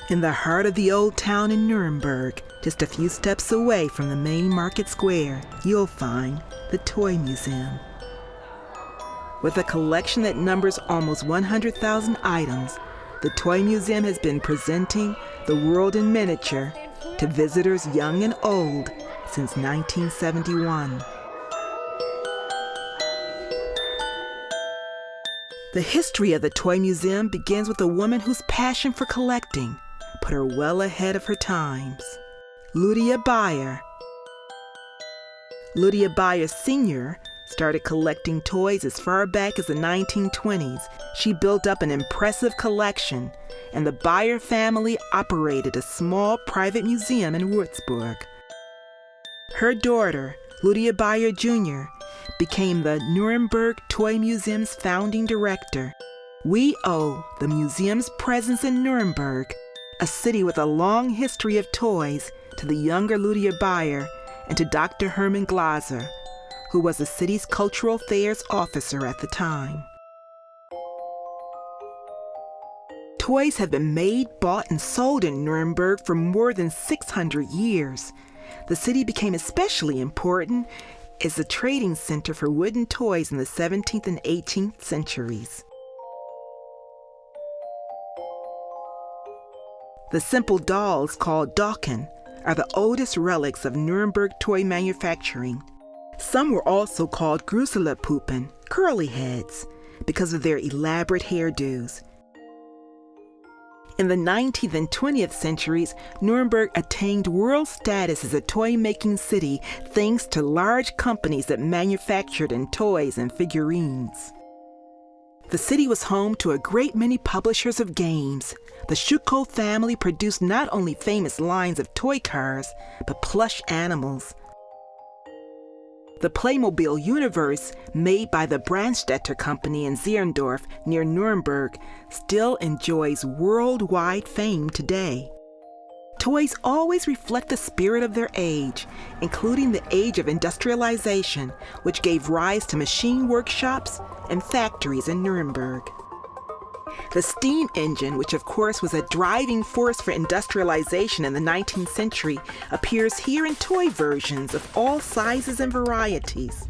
In the heart of the old town in Nuremberg, just a few steps away from the main market square, you'll find the Toy Museum. With a collection that numbers almost 100,000 items, the Toy Museum has been presenting the world in miniature to visitors young and old since 1971. The history of the Toy Museum begins with a woman whose passion for collecting put her well ahead of her times. Lydia Bayer. Lydia Bayer Sr. started collecting toys as far back as the 1920s. She built up an impressive collection, and the Bayer family operated a small private museum in Würzburg. Her daughter, Lydia Bayer Jr., became the Nuremberg Toy Museum's founding director. We owe the museum's presence in Nuremberg, a city with a long history of toys, to the younger Lydia Bayer and to Dr. Hermann Glaser, who was the city's cultural affairs officer at the time. Toys have been made, bought, and sold in Nuremberg for more than 600 years. The city became especially important as a trading center for wooden toys in the 17th and 18th centuries. The simple dolls called Docken are the oldest relics of Nuremberg toy manufacturing. Some were also called Gruselpuppen, curly heads, because of their elaborate hairdos. In the 19th and 20th centuries, Nuremberg attained world status as a toy-making city thanks to large companies that manufactured in toys and figurines. The city was home to a great many publishers of games. The Schuko family produced not only famous lines of toy cars, but plush animals. The Playmobil universe, made by the Brandstätter Company in Zierendorf near Nuremberg, still enjoys worldwide fame today. Toys always reflect the spirit of their age, including the age of industrialization, which gave rise to machine workshops and factories in Nuremberg. The steam engine, which of course was a driving force for industrialization in the 19th century, appears here in toy versions of all sizes and varieties.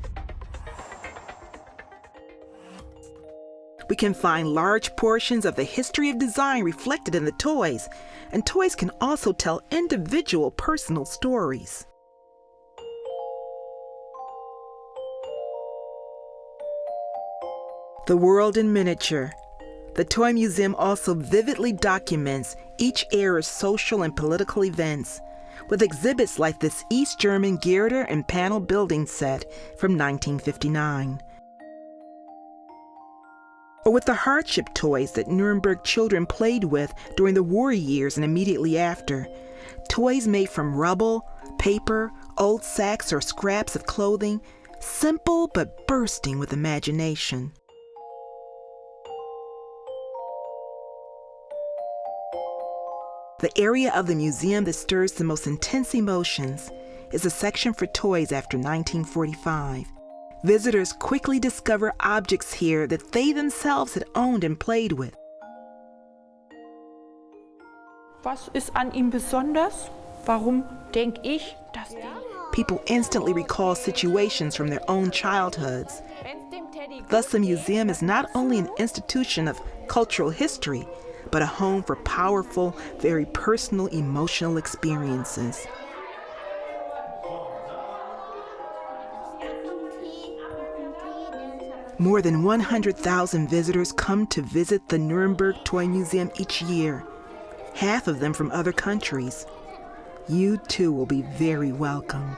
We can find large portions of the history of design reflected in the toys, and toys can also tell individual personal stories. The world in miniature. The Toy Museum also vividly documents each era's social and political events, with exhibits like this East German girder and panel building set from 1959. Or with the hardship toys that Nuremberg children played with during the war years and immediately after. Toys made from rubble, paper, old sacks, or scraps of clothing, simple but bursting with imagination. The area of the museum that stirs the most intense emotions is a section for toys after 1945. Visitors quickly discover objects here that they themselves had owned and played with. Was ist an ihm besonders? Warum denke ich, dass die... People instantly recall situations from their own childhoods. Thus, the museum is not only an institution of cultural history, but a home for powerful, very personal, emotional experiences. More than 100,000 visitors come to visit the Nuremberg Toy Museum each year, half of them from other countries. You too will be very welcome.